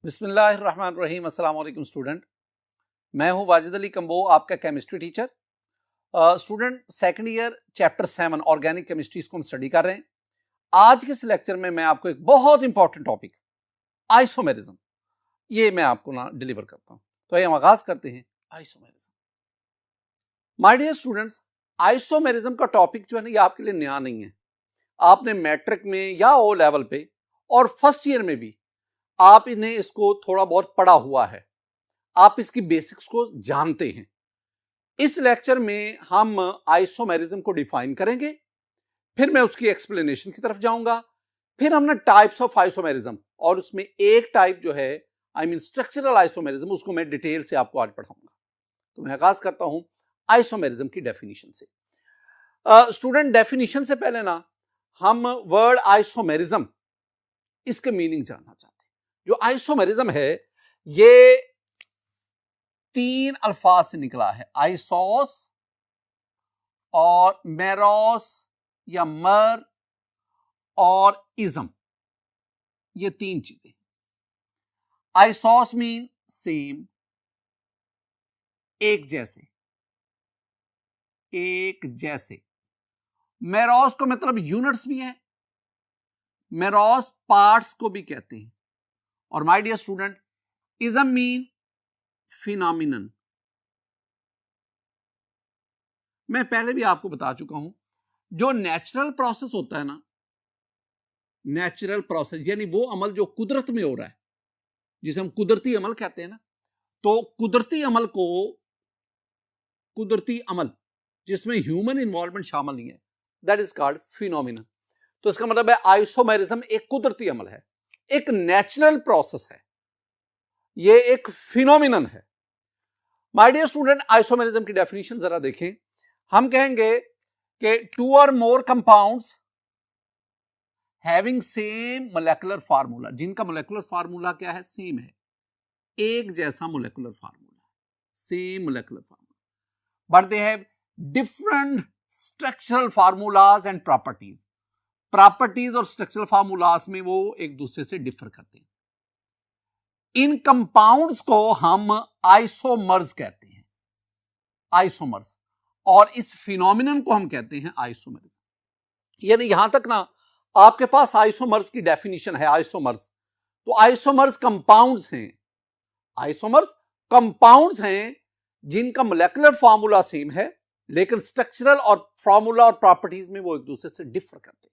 बिस्मिल्लाहिर्रहमानिर्रहीम। अस्सलाम वालेकुम स्टूडेंट, मैं हूं वाजिद अली कंबो, आपका chemistry teacher. Student, second year chapter 7 organic chemistry इसको हम स्टडी कर रहे हैं। आज के इस लेक्चर में मैं आपको एक बहुत इंपॉर्टेंट टॉपिक आइसोमेरिज्म, ये मैं आपको ना डिलीवर करता हूं। तो ये हम आगाज करते हैं। Isomerism, my dear students, isomerism का टॉपिक जो है ना, ये आपके लिए नया नहीं है। आपने मैट्रिक में या ओ लेवल पे और फर्स्ट ईयर में भी आप इन्हें इसको थोड़ा बहुत पढ़ा हुआ है, आप इसकी बेसिक्स को जानते हैं। इस लेक्चर में हम आइसोमेरिज्म को डिफाइन करेंगे, फिर मैं उसकी एक्सप्लेनेशन की तरफ जाऊंगा, फिर हम ना टाइप्स ऑफ आइसोमेरिज्म, और उसमें एक टाइप जो है आई मीन स्ट्रक्चरल आइसोमेरिज्म, उसको मैं डिटेल से आपको आज पढ़ाऊंगा। तो मैं आगाज करता हूं आइसोमेरिज्म की डेफिनेशन से। स्टूडेंट, डेफिनेशन से पहले ना हम वर्ड आइसोमेरिज्म, इसके मीनिंग जानना चाहते हैं। जो आइसोमेरिज्म है ये 3 अल्फाज से निकला है, आइसोस और मेरोस या मर और इज्म, ये 3 चीजें। आइसोस मीन सेम, एक जैसे, एक जैसे। मेरोस को मतलब यूनिट्स भी है, मेरोस पार्ट्स को भी कहते हैं। और my dear student, ism mean phenomenon. मैं पहले भी आपको बता चुका हूं, जो नेचुरल प्रोसेस होता है ना, नेचुरल प्रोसेस यानी वो अमल जो कुदरत में हो रहा है, जिसे हम कुदरती अमल कहते हैं ना, तो कुदरती अमल को, कुदरती अमल जिसमें ह्यूमन इन्वॉल्वमेंट शामिल नहीं है, दैट इज कॉल्ड फिनोमिना। तो इसका मतलब है आइसोमेरिज्म एक कुदरती अमल है, एक नेचुरल प्रोसेस है, ये एक फिनोमिनन है। माय डियर स्टूडेंट, आइसोमेरिज्म की डेफिनेशन जरा देखें। हम कहेंगे कि 2 और more compounds having same molecular formula, जिनका मोलेकुलर फार्मूला क्या है, सेम है, एक जैसा molecular formula, same molecular formula, but they have different structural formulas and properties. Properties और स्ट्रक्चरल फार्मूलाज में वो एक दूसरे से डिफर करते हैं। इन कंपाउंड्स को हम आइसोमर्स कहते हैं, आइसोमर्स, और इस फिनोमिनन को हम कहते हैं आइसोमेरिज्म। यानी यहां तक ना आपके पास आइसोमर्स की डेफिनेशन है। आइसोमर्स, तो आइसोमर्स कंपाउंड्स हैं, आइसोमर्स कंपाउंड्स हैं जिनका मोलेकुलर फार्मूला सेम है, लेकिन स्ट्रक्चरल और फार्मूला और प्रॉपर्टीज में वो एक दूसरे से डिफर करते हैं।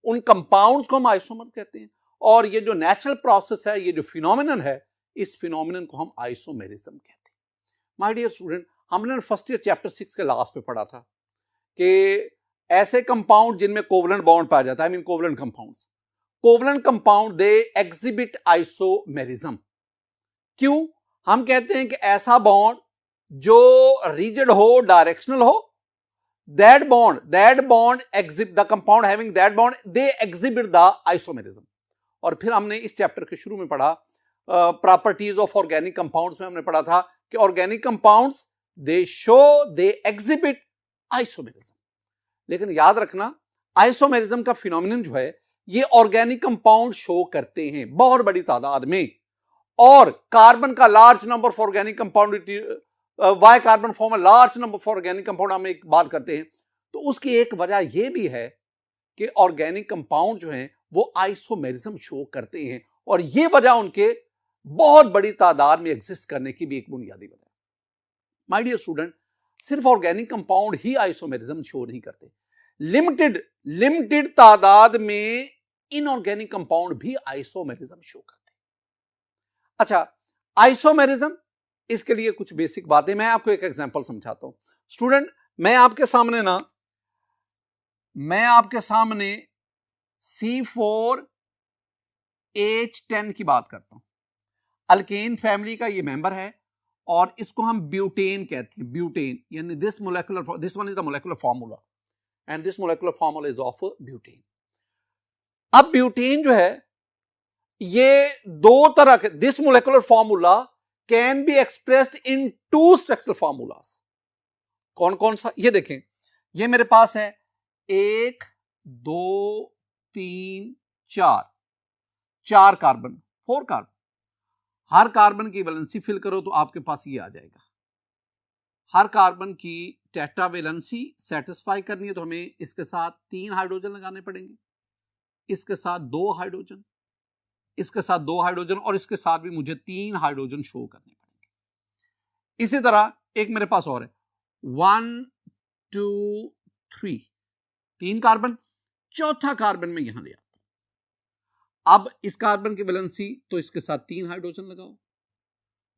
उन कंपाउंड्स को हम आइसोमर कहते हैं। और ये जो नेचुरल प्रोसेस है, ये जो फिनोमिनन है, इस फिनोमिनन को हम आइसोमेरिज्म कहते हैं। माय डियर स्टूडेंट, हमने फर्स्ट ईयर चैप्टर 6 के लास्ट पे पढ़ा था कि ऐसे कंपाउंड जिनमें कोवलेंट बॉन्ड पाया जाता है, I mean covalent compounds, covalent compound they exhibit isomerism. क्यों? हम कहते हैं कि ऐसा बॉन्ड जो रिजिड हो, डायरेक्शनल हो, that bond exhibit, the compound having that bond, they exhibit the isomerism। और फिर हमने इस चैप्टर के शुरू में पढ़ा प्रॉपर्टीज ऑफ ऑर्गेनिक कंपाउंड्स में हमने पढ़ा था कि organic compounds they show, they exhibit isomerism. लेकिन याद रखना, आइसोमेरिज्म का फिनोमिनन जो है, ये ऑर्गेनिक कंपाउंड शो करते हैं बहुत बड़ी तादाद में, और कार्बन का large number of organic compound, why carbon form a large number of organic compound, हम एक बात करते हैं। तो उसकी एक वजह यह भी है कि ऑर्गेनिक कंपाउंड जो हैं वो आइसोमेरिज्म शो करते हैं, और यह वजह उनके बहुत बड़ी तादाद में एग्जिस्ट करने की भी एक बुनियादी वजह। माय डियर स्टूडेंट, सिर्फ ऑर्गेनिक कंपाउंड ही आइसोमेरिज्म शो नहीं करते, लिमिटेड तादाद में इनऑर्गेनिक कंपाउंड भी आइसोमेरिज्म शो करते हैं। अच्छा, आइसोमेरिज्म, इसके लिए कुछ बेसिक बातें मैं आपको एक एग्जांपल समझाता हूं। स्टूडेंट, मैं आपके सामने C4H10 की बात करता हूं। अल्केन फैमिली का ये मेंबर है, और इसको हम ब्यूटेन कहते हैं। ब्यूटेन यानी this one is the molecular formula, and this molecular formula is of butane. अब ब्यूटेन जो है, ये दो तरह के, this molecular formula can be expressed in 2 structural formulas. कौन कौन सा? ये देखें, ये मेरे पास है 1 2 3 4 कार्बन, 4 कार्बन। हर कार्बन की वैलेंसी फिल करो तो आपके पास ये आ जाएगा। हर कार्बन की टेट्रा वैलेंसी सेटिस्फाई करनी है तो हमें इसके साथ 3 हाइड्रोजन लगाने पड़ेंगे, इसके साथ 2 हाइड्रोजन, इसके साथ 2 हाइड्रोजन और इसके साथ भी मुझे 3 हाइड्रोजन शो करने पड़ेंगे। इसी तरह एक मेरे पास और है 1 2 3, 3 कार्बन, चौथा कार्बन में यहां ले आता हूं। अब इस कार्बन की वैलेंसी तो इसके साथ 3 हाइड्रोजन लगाओ।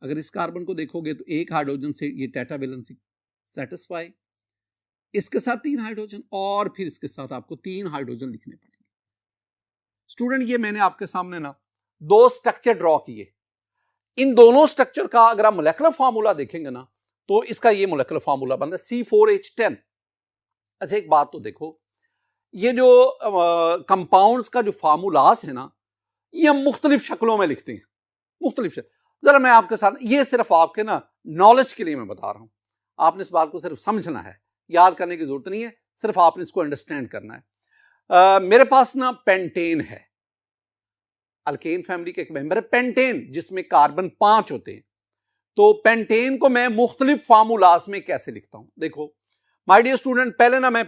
अगर इस कार्बन को देखोगे तो 1 हाइड्रोजन से ये टेट्रा वैलेंसी सेटिस्फाई, इसके साथ 3 हाइड्रोजन और फिर इसके साथ आपको 3 हाइड्रोजन लिखने पड़ेंगे। स्टूडेंट ये मैंने आपके सामने ना 2 स्ट्रक्चर ड्रॉ किए। इन दोनों स्ट्रक्चर का अगर आप मोलेकुलर फार्मूला देखेंगे ना तो इसका ये मोलेकुलर फार्मूला बन रहा है C4H10। अच्छा एक बात तो देखो, ये जो कंपाउंड्स का जो फार्मूलास है ना ये हम मुख्तलिफ शक्लों में लिखते हैं, मुख्तलिफ शक्ल। जरा मैं आपके साथ, ये सिर्फ आपके ना नॉलेज के लिए मैं बता रहा हूं, आपने इस बात को सिर्फ समझना है, याद करने की जरूरत नहीं है, सिर्फ आपने इसको अंडरस्टैंड करना है। मेरे पास ना पेंटेन है, अल्केन फैमिली का एक मेंबर है पेंटेन, जिसमें कार्बन 5 होते हैं। तो पेंटेन को मैं मुख्तलिफ फार्मूलास में कैसे लिखता हूं, देखो माय डियर स्टूडेंट, पहले ना मैं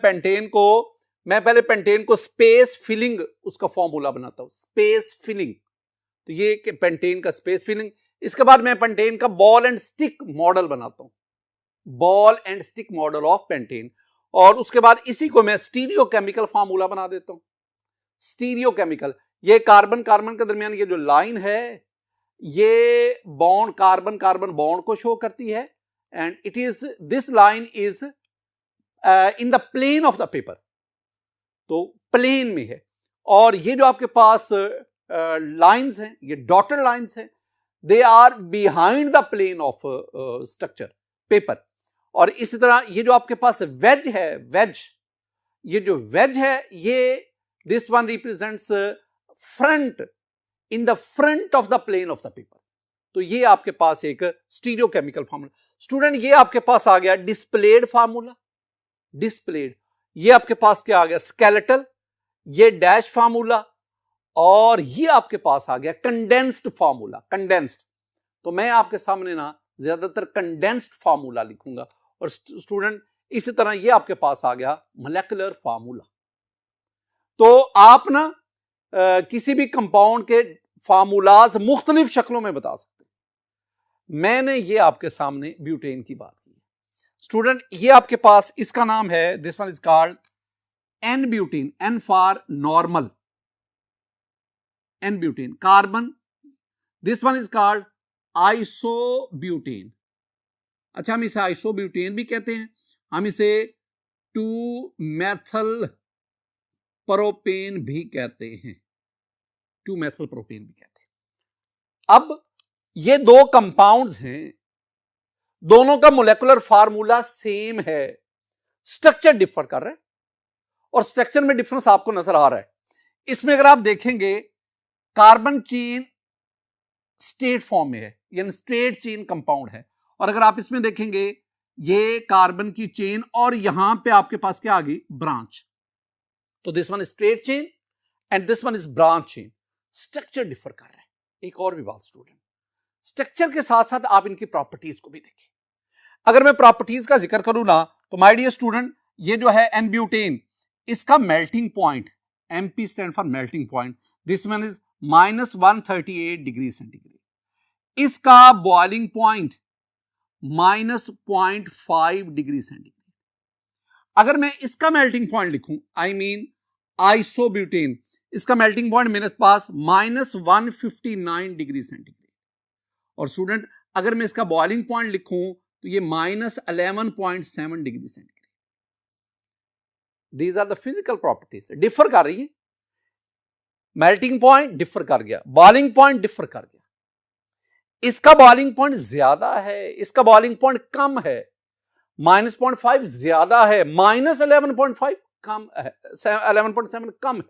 पहले पेंटेन को स्पेस फिलिंग उसका फॉर्मूला बनाता हूं, स्पेस फिलिंग। तो ये पेंटेन का स्पेस फिलिंग। इसके बाद मैं पेंटेन का बॉल एंड स्टिक मॉडल बनाता हूं, ball and stick model of pentane. और उसके बाद इसी को मैं स्टीरियो केमिकल फार्मूला बना देता हूं, स्टीरियो केमिकल। ये कार्बन कार्बन के दरमियान ये जो लाइन है ये बॉन्ड, कार्बन कार्बन बॉन्ड को शो करती है, and it is, this line is in the plane of the paper, तो प्लेन में है। और ये जो आपके पास लाइंस हैं, ये डॉटेड लाइंस हैं, they are behind the plane of structure paper. और इसी तरह ये जो आपके पास वेज है, वेज, ये जो वेज है ये this one represents front, in the front of the plane of the paper. तो ये आपके पास एक स्टीरियो केमिकल फार्मूला। स्टूडेंट ये आपके पास आ गया डिस्प्लेड फार्मूला, डिस्प्लेड। ये आपके पास क्या आ गया, स्केलेटल, ये डैश फार्मूला, और ये आपके पास आ गया कंडेंस्ड फार्मूला, कंडेंस्ड। तो मैं आपके सामने ना ज्यादातर कंडेंस्ड फार्मूला लिखूंगा। और स्टूडेंट इसी तरह ये आपके पास आ गया मोलेकुलर फार्मूला। तो आप ना किसी भी कंपाउंड के फार्मूलाज मुख्तलिफ शक्लों में बता सकते हैं। मैंने ये आपके सामने ब्यूटेन की बात की। स्टूडेंट ये आपके पास, इसका नाम है, this one is called n butane, n for normal, n butane carbon. This one is called isobutane. अच्छा हम इसे आइसोब्यूटेन भी कहते हैं, हम इसे 2 मेथल प्रोपेन भी कहते हैं, 2 मेथल प्रोपेन भी कहते हैं। अब ये 2 कंपाउंड्स हैं, दोनों का मोलेकुलर फार्मूला सेम है, स्ट्रक्चर डिफर कर रहा है, और स्ट्रक्चर में डिफरेंस आपको नजर आ रहा है। इसमें अगर आप देखेंगे कार्बन चेन स्टेट फॉर्म में है, यानी स्ट्रेट चेन कंपाउंड है, और अगर आप इसमें देखेंगे ये कार्बन की चेन और यहां पे आपके पास क्या आ गई, ब्रांच। तो this one is straight chain and this one is branch chain, structure differ कर रहा है। एक और भी बात स्टूडेंट, स्ट्रक्चर के साथ साथ आप इनकी प्रॉपर्टीज को भी देखें। अगर मैं प्रॉपर्टीज का जिक्र करूं ना तो माय डियर स्टूडेंट, ये जो है एन ब्यूटेन, इसका melting point, MP stand for melting point, this one is -138 degree centigrade. इसका बॉइलिंग पॉइंट -0.5 डिग्री सेंटीग्रेड। अगर मैं इसका मेल्टिंग पॉइंट लिखूं, आई मीन आइसोब्यूटेन, इसका मेल्टिंग पॉइंट मेरे पास -159 डिग्री सेंटीग्रेड। और स्टूडेंट अगर मैं इसका बॉइलिंग पॉइंट लिखूं तो ये -11.7 degree centigrade. These are the physical properties, differ कर रही है। मेल्टिंग पॉइंट डिफर कर गया, बॉइलिंग पॉइंट डिफर कर गया। इसका बॉइलिंग पॉइंट ज्यादा है, इसका बॉइलिंग पॉइंट कम है, -0.5 ज्यादा है, -11.5 कम है, 11.7 कम है।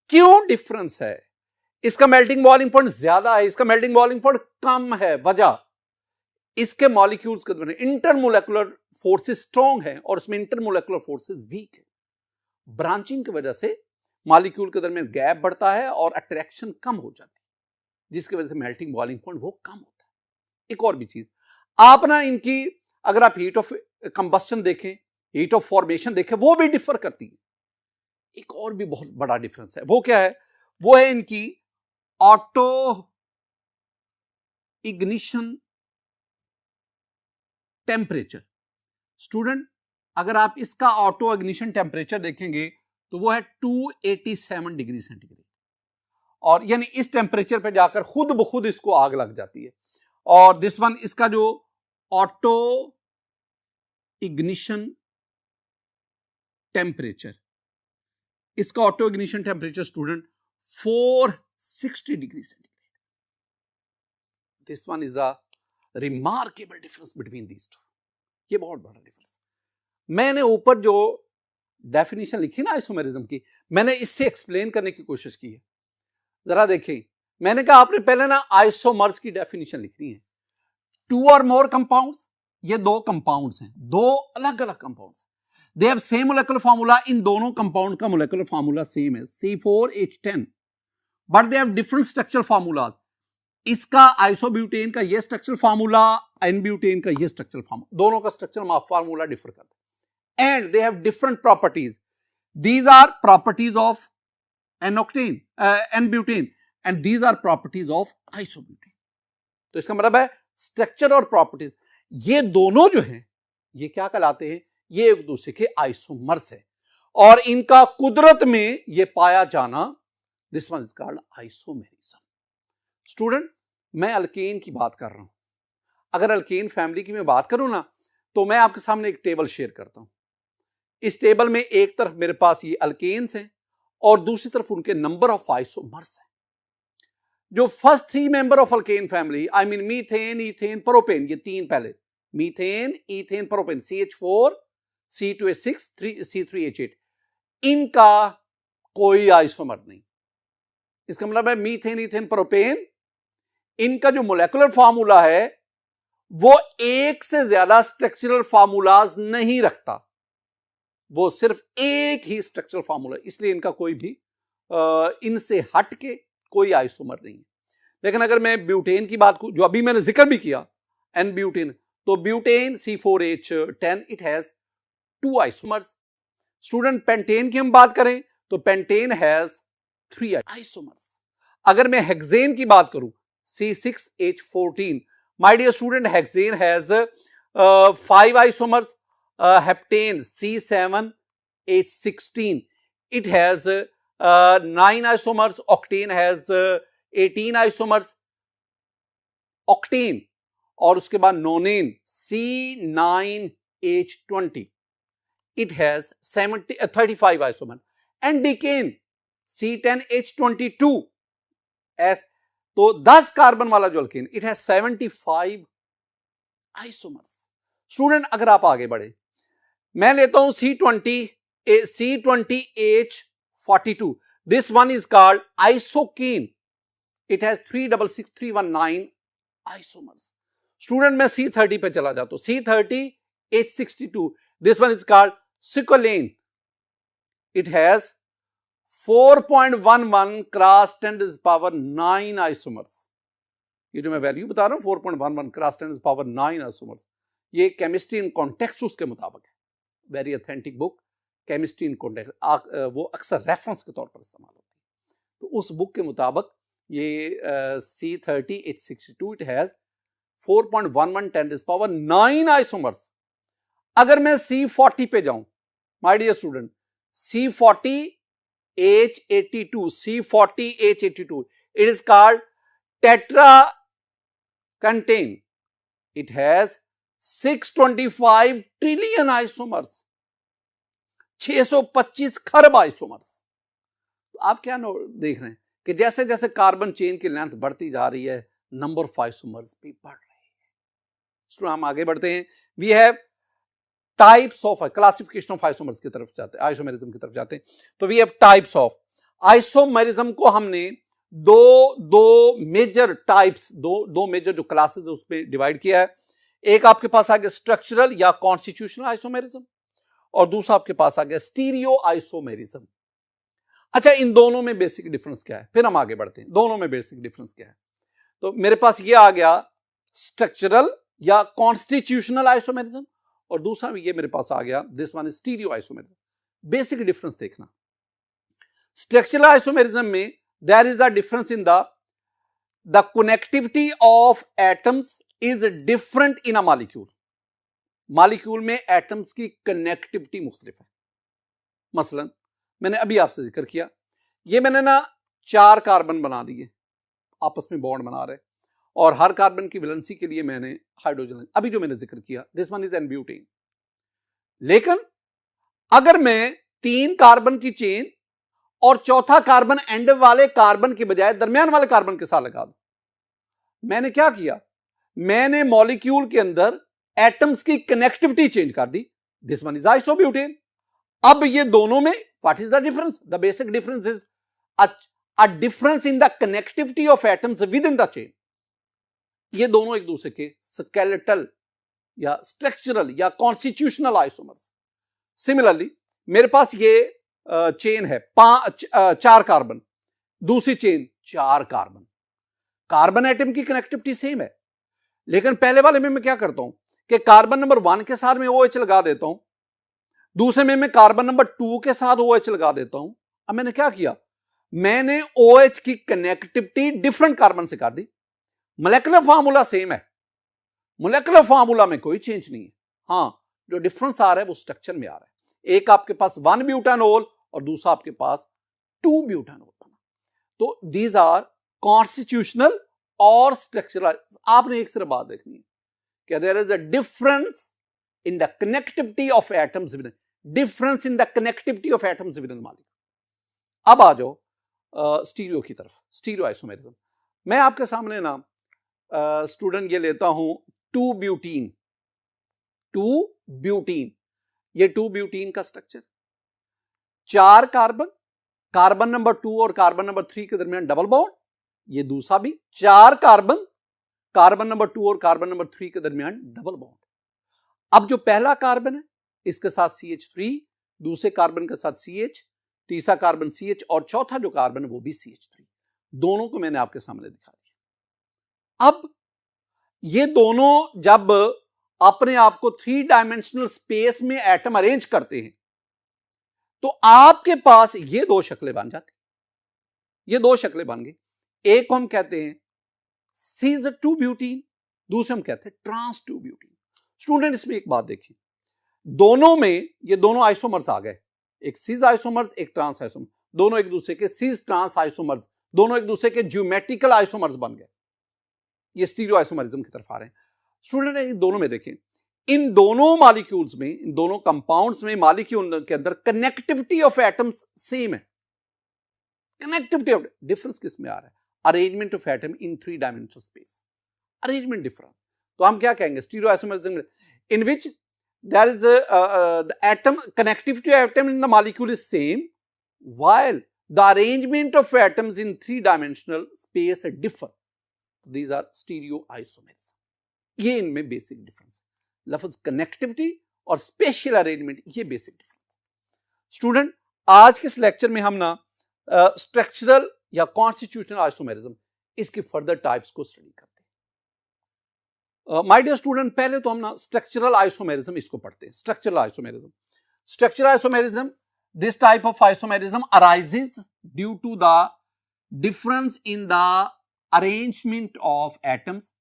क्यों डिफरेंस है? इसका मेल्टिंग बॉइलिंग पॉइंट ज्यादा है, इसका मेल्टिंग बॉइलिंग पॉइंट कम है। वजह, इसके मॉलिक्यूल्स के दरमियान इंटरमोलेकुलर फोर्सेस स्ट्रॉन्ग है और इसमें इंटरमोलेकुलर फोर्सेस वीक है। ब्रांचिंग की वजह से मॉलिक्यूल के दरमियान गैप बढ़ता है और अट्रैक्शन कम हो जाती है। जिसकी वजह से मेल्टिंग बॉइलिंग पॉइंट वो कम होता है। एक और भी चीज, आप ना इनकी अगर आप हीट ऑफ कंबस्शन देखें, हीट ऑफ फॉर्मेशन देखें, वो भी डिफर करती है। एक और भी बहुत बड़ा डिफरेंस है, वो क्या है? वो है इनकी ऑटो इग्निशन टेम्परेचर। स्टूडेंट, अगर आप इसका ऑटो इग्निशन टेम्परेचर देखेंगे तो वो है 287 डिग्री सेंटीग्रेड, और यानी इस टेम्परेचर पे जाकर खुद ब खुद इसको आग लग जाती है। और दिस वन, इसका जो ऑटो इग्निशन टेम्परेचर, इसका auto ignition temperature student 460 degree centigrade. This one is a remarkable difference between these two. ये बहुत बड़ा डिफरेंस। मैंने ऊपर जो डेफिनेशन लिखी ना आइसोमेरिज्म की, मैंने इससे एक्सप्लेन करने की कोशिश की है। जरा देखें, मैंने कहा आपने पहले ना आइसोमर्स की डेफिनेशन लिखनी है। टू और मोर कंपाउंड्स, ये दो कंपाउंड्स हैं, दो अलग अलग compounds. They have same molecular formula, इन दोनों कंपाउंड का मोलेकुलर फार्मूला सेम है, C4H10, but they have different structural formulas. इसका आइसोब्यूटेन का ये स्ट्रक्चरल फार्मूला, एन-ब्यूटेन का ये स्ट्रक्चरल फार्मूला, दोनों का स्ट्रक्चरल फार्मूला डिफर करता है। And they have different properties. These are properties of n octane, n butane, and these are properties of isobutane. तो इसका मतलब है स्ट्रक्चर और प्रॉपर्टीज, ये दोनों जो हैं ये क्या कहलाते हैं? ये एक दूसरे के आइसोमर्स है, और इनका कुदरत में ये पाया जाना, this one is called isomerism. Student, मैं अल्केन की बात कर रहा हूं। अगर अल्केन फैमिली की मैं बात करूं ना, तो मैं आपके सामने एक टेबल शेयर करता हूं। इस टेबल में एक तरफ मेरे पास ये अल्केन्स हैं और दूसरी तरफ उनके नंबर ऑफ आइसोमर्स हैं। जो first three member of alkane family, I mean methane, ethane, propane, ये तीन पहले, methane, ethane, propane, CH4, C2H6, C3H8, इनका कोई आइसोमर नहीं। इसका मतलब है मीथेन, इथेन, प्रोपेन, इनका जो मोलेकुलर फार्मूला है वो एक से ज्यादा स्ट्रक्चरल फार्मूलाज नहीं रखता, वो सिर्फ एक ही स्ट्रक्चरल फार्मूला, इसलिए इनका कोई भी इनसे हट के कोई आइसोमर नहीं है। लेकिन अगर मैं ब्यूटेन की बात करूं, जो अभी मैंने जिक्र भी किया, एन ब्यूटेन, तो butane C4H10, it has 2 isomers. Student, pentane की हम बात करें तो पेंटेन हैज 3 आइसोमर्स। अगर मैं हेक्सेन की बात करूं, C6H14, my dear student, hexane has 5 isomers. Heptane C7H16, it has 9 isomers. Octane has 18 isomers. Octane और उसके बाद नोनेन C9H20, it has 35 isomers. And decane C10H22 S, तो 10 कार्बन वाला जो alkane, it has 75 isomers. Student, अगर आप आगे बढ़े, मैं लेता हूं C20H42, this one is called isokane, it has 366,319 isomers. Student, मैं C30 पे चला जाता हूं, C30H62, this one is called sicolane, it has 4.11 cross 10⁻9 isomers. ये जो मैं वैल्यू बता रहा हूं 4.11 क्रॉस 10⁻9 isomers, ये केमिस्ट्री इन कॉन्टेक्स्ट उसके मुताबिक है। Very authentic book, chemistry in context, वो अक्सर रेफरेंस के तौर पर इस्तेमाल होती है। तो उस बुक के मुताबिक ये C30H62, इट हैज 4.11 10⁻9 आइसोमर्स। अगर मैं C40 पे जाऊं, my dear student, C40H82, it is called tetracantane, it has 625 trillion isomers, 625 खरब आइसोमर्स। तो आप क्या देख रहे हैं कि जैसे जैसे कार्बन चेन की लेंथ बढ़ती जा रही है, नंबर ऑफ आइसोमर्स भी बढ़ रहे हैं। स्टूडेंट, हम आगे बढ़ते हैं। We have types of classification of isomers की तरफ जाते हैं, आइसोमेरिज्म की तरफ जाते हैं। तो we have types of isomerism को हमने दो मेजर टाइप्स, दो मेजर जो क्लासेस है उसमें डिवाइड किया है। एक आपके पास आ गया स्ट्रक्चरल या कॉन्स्टिट्यूशनल आइसोमेरिज्म, और दूसरा आपके पास आ गया स्टीरियो आइसोमेरिज्म। अच्छा, इन दोनों में बेसिक डिफरेंस क्या है? फिर हम आगे बढ़ते हैं, दोनों में बेसिक डिफरेंस क्या है? तो मेरे पास ये आ गया स्ट्रक्चरल या कॉन्स्टिट्यूशनल आइसोमेरिज्म, और दूसरा ये मेरे पास आ गया this one is stereo isomerism. Basic difference देखना, स्ट्रक्चरल आइसोमेरिज्म में there is a difference in the connectivity of atoms is different in a molecule. Molecule में एटम्स की कनेक्टिविटी मुख्तलिफ है। मसलन मैंने अभी आपसे जिक्र किया, ये मैंने ना 4 कार्बन बना दिए, आपस में बॉन्ड बना रहे, और हर कार्बन की वैलेंसी के लिए मैंने हाइड्रोजन, अभी जो मैंने जिक्र किया this one is N butane. लेकिन अगर मैं 3 कार्बन की चेन और चौथा कार्बन एंड वाले कार्बन के बजाय दरमियान वाले कार्बन के साथ लगा दूं, मैंने क्या किया, मैंने मॉलिक्यूल के अंदर एटम्स की कनेक्टिविटी चेंज कर दी, दिस वन इज आइसोब्यूटेन। अब ये दोनों में what is the difference, the basic difference is a difference in the connectivity of atoms within the chain. ये दोनों एक दूसरे के स्केलेटल या स्ट्रक्चरल या कॉन्स्टिट्यूशनल आइसोमर्स। सिमिलरली मेरे पास ये चेन है 4 कार्बन, दूसरी चेन 4 कार्बन, कार्बन एटम की कनेक्टिविटी सेम है, लेकिन पहले वाले में मैं क्या करता हूं कि कार्बन नंबर 1 के साथ में OH लगा देता हूं, दूसरे में मैं कार्बन नंबर 2 के साथ OH लगा देता हूं। अब मैंने क्या किया, मैंने OH की कनेक्टिविटी डिफरेंट कार्बन से कर दी, मोलेकुलर फार्मूला सेम है, मोलेकुलर फार्मूला में कोई चेंज नहीं है। हां, जो डिफरेंस आ रहा है वो स्ट्रक्चर में आ रहा है, एक आपके पास 1 ब्यूटानोल और दूसरा आपके पास 2 ब्यूटानोल बना। तो दीज आर कॉन्स्टिट्यूशनल और स्ट्रक्चरल। आपने एक सिर्फ बात देखनी है कि there is a difference in the connectivity of atoms with difference in the connectivity of atoms within molecule. अब आ जाओ स्टीरियो की तरफ, स्टीरियो आइसोमेरिज्म। मैं आपके सामने ना स्टूडेंट ये लेता हूं 2 ब्यूटीन, 2 ब्यूटीन, ये 2 ब्यूटीन का स्ट्रक्चर, 4 कार्बन, कार्बन नंबर 2 और कार्बन नंबर 3 के दरमियान डबल बॉन्ड, ये दूसरा भी 4 कार्बन, कार्बन नंबर 2 और कार्बन नंबर 3 के दरमियान डबल बॉन्ड। अब जो पहला कार्बन है इसके साथ CH3, दूसरे कार्बन के साथ CH, तीसरा कार्बन CH और चौथा जो कार्बन है वो भी CH3, दोनों को मैंने आपके सामने दिखा दिया। अब ये दोनों जब अपने आप को 3 डायमेंशनल स्पेस में एटम अरेंज करते हैं तो आपके पास ये 2 शक्लें बन जाती, ये 2 शक्लें बन गई। एक को हम कहते हैं सीज 2 ब्यूटीन, दूसरे हम कहते हैं ट्रांस 2 ब्यूटीन। स्टूडेंट इसमें एक बात देखिए, दोनों में ये दोनों आइसोमर्स आ गए, एक सीज आइसोमर्स एक ट्रांस आइसोमर्स, दोनों एक दूसरे के सीज ट्रांस आइसोमर्स, दोनों एक दूसरे के ज्योमेट्रिकल आइसोमर्स बन गए, ये स्टीरियो आइसोमरिज्म की तरफ आ रहे हैं। स्टूडेंट इन दोनों में देखें, इन दोनों मॉलिक्यूल्स में, इन दोनों कंपाउंड्स में मॉलिक्यूल के अंदर कनेक्टिविटी ऑफ एटम्स सेम है, कनेक्टिविटी ऑफ डिफरेंस किस में आ रहा है, arrangement of atom in 3 dimensional space, arrangement different. तो हम क्या कहेंगे, stereo isomerism in which there is the atom connectivity of atom in the molecule is same while the arrangement of atoms in 3-dimensional space differ. These are stereoisomerism. ये इनमें basic difference है, लफ्ज connectivity और special arrangement, ये basic difference है। Student आज के इस लेक्चर में हम ना स्ट्रक्चरल या कॉन्स्टिट्यूशनल आइसोमेरिज्म, इसकी फर्दर टाइप्स को स्टडी करते हैं। माय डियर स्टूडेंट, पहले तो हम ना स्ट्रक्चरल आइसोमेरिज्म इसको पढ़ते हैं। Structural isomerism, structural isomerism, this type of isomerism arises due to the difference in the arrangement of atoms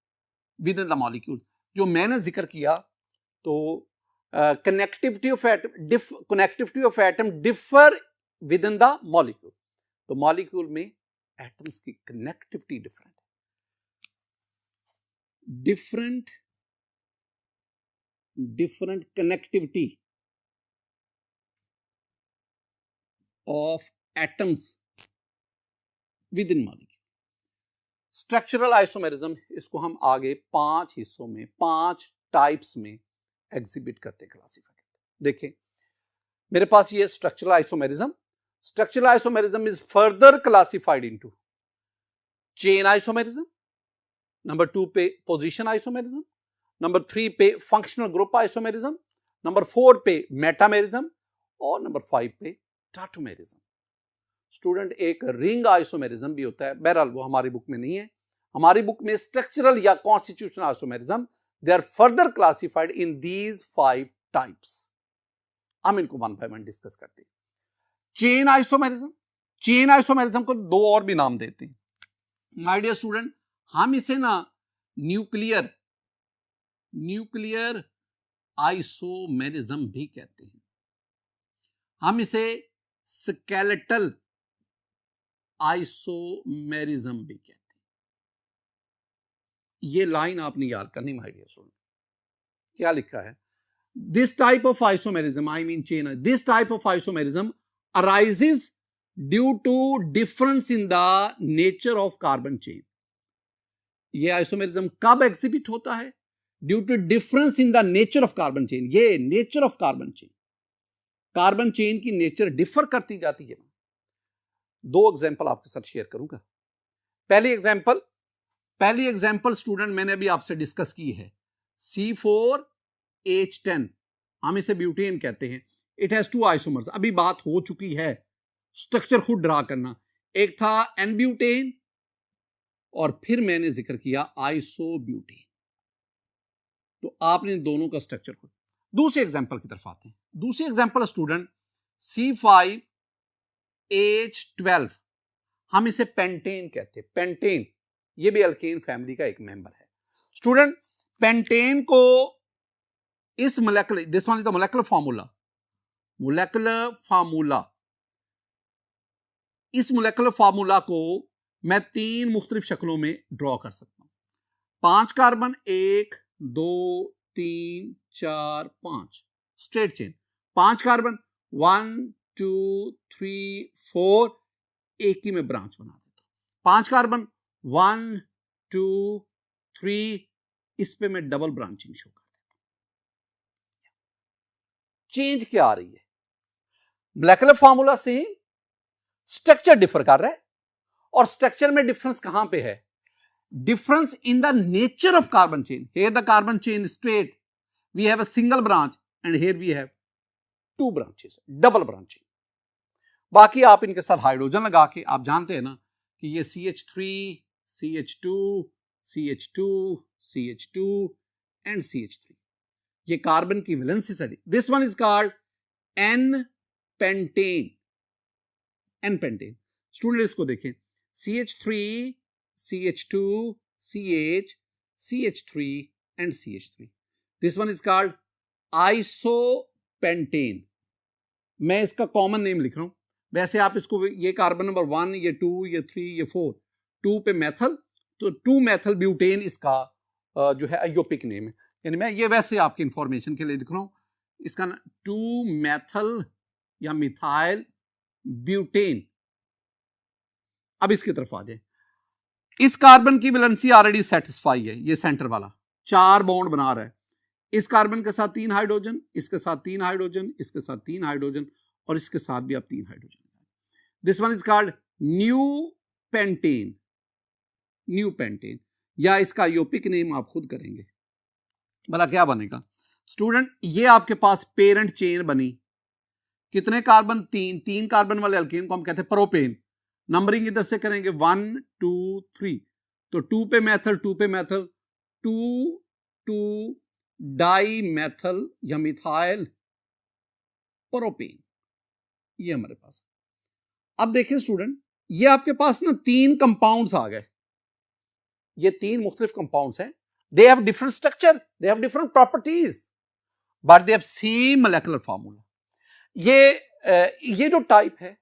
within the molecule. जो मैंने जिक्र किया तो connectivity of atom differ within the molecule, तो molecule में atoms की connectivity different है, different connectivity of atoms within molecule। Structural isomerism, इसको हम आगे 5 हिस्सों में, 5 टाइप्स में एग्जिबिट करते, क्लासिफाई करते। देखिए मेरे पास ये structural isomerism, structural isomerism is further classified into chain isomerism, number 2 पे पोजीशन आइसोमेरिज्म, नंबर 3 पे फंक्शनल ग्रुप आइसोमेरिज्म, नंबर 4 पे मेटामेरिज्म और नंबर 5 पे टाटोमेरिज्म। स्टूडेंट एक रिंग आइसोमेरिज्म भी होता है, बहरहाल वो हमारी बुक में नहीं है, हमारी बुक में स्ट्रक्चरल या constitutional isomerism, they are further classified in these 5 types. हम इनको वन बाय वन डिस्कस करते हैं। चेन आइसोमेरिज्म, चेन आइसोमेरिज्म को 2 और भी नाम देते हैं माय डियर स्टूडेंट। हम इसे ना न्यूक्लियर आइसोमेरिज्म भी कहते हैं, हम इसे स्केलेटल आइसोमेरिज्म भी कहते हैं। ये लाइन आपने याद करनी माय डियर स्टूडेंट। क्या लिखा है? This type of isomerism, I mean chain, this type of isomerism arises due to difference in the nature of carbon chain. ये आइसोमेरिज्म कब एग्जिबिट होता है? Due to difference in the nature of carbon chain. ये nature of carbon chain की nature differ करती जाती है। 2 एग्जांपल आपके साथ शेयर करूंगा। पहली एग्जांपल स्टूडेंट मैंने अभी आपसे डिस्कस की है, C4H10, हम इसे ब्यूटेन कहते हैं। It has 2 isomers. अभी बात हो चुकी है, स्ट्रक्चर खुद ड्रा करना। एक था एन-ब्यूटेन और फिर मैंने जिक्र किया आइसोब्यूटेन। तो आपने दोनों का स्ट्रक्चर खुद। दूसरे एग्जांपल की तरफ आते हैं। दूसरी एग्जांपल स्टूडेंट C5H12, हम इसे पेंटेन कहते हैं। पेंटेन ये भी अल्केन फैमिली का एक मेंबर है। स्टूडेंट पेंटेन को इस molecular, this one is the molecular formula, इस मोलेकुलर फार्मूला को मैं 3 मुख्तलिफ शक्लों में ड्रॉ कर सकता हूं। 5 कार्बन, 1 2 3 4 5 स्ट्रेट चेन। 5 कार्बन 1 2 3 4, एक ही में ब्रांच बना देता हूं। 5 कार्बन 1 2 3, इस पे मैं डबल ब्रांचिंग शो कर देता हूं। चेंज क्या आ रही है? मोलेकुलर फार्मूला से स्ट्रक्चर डिफर कर रहा है, और स्ट्रक्चर में डिफरेंस कहां पे है? Difference in the nature of carbon chain. Here the carbon chain straight, we have a single branch, and here we have 2 branches, double branching. बाकी आप इनके साथ हाइड्रोजन लगा के, आप जानते हैं ना कि ये CH3 CH2 CH2 CH2 and CH3, ये कार्बन की valency study. This one is called n pentane. Student इसको देखें, CH3 CH2 CH CH3 and CH3। This one is called isopentane. मैं इसका कॉमन नेम लिख रहा हूं। वैसे आप इसको, ये कार्बन नंबर 1, ये 2, ये 3, ये 4, 2 पे मैथल, तो 2 मैथल ब्यूटेन इसका जो है आयोपिक नेम है। यानी मैं ये वैसे आपकी इंफॉर्मेशन के लिए लिख रहा हूं, इसका 2 मैथल या मिथाइल ब्यूटेन। अब इसकी तरफ आ जाए। इस कार्बन की वैलेंसी ऑलरेडी सेटिस्फाई है, ये सेंटर वाला 4 बॉन्ड बना रहा है। इस कार्बन के साथ 3 हाइड्रोजन, इसके साथ 3 हाइड्रोजन, इसके साथ 3 हाइड्रोजन, और इसके साथ भी आप 3 hydrogen. This one is called new pentane, या इसका आयोपिक नेम आप खुद करेंगे। भला क्या बनेगा स्टूडेंट? ये आपके पास पेरेंट चेन बनी। कितने कार्बन? 3 कार्बन वाले अल्केन को हम कहते हैं प्रोपेन। नंबरिंग इधर से करेंगे 1 2 3, तो 2 पे मैथल, 2 पे मैथल, 2 2 डाई मैथल या मिथाइल प्रोपेन, ये हमारे पास। अब देखें स्टूडेंट, ये आपके पास ना 3 कंपाउंड्स आ गए। ये 3 मुख्तलिफ कंपाउंड्स हैं। दे have different structure, they have different properties, but they have same molecular formula. ये जो टाइप है,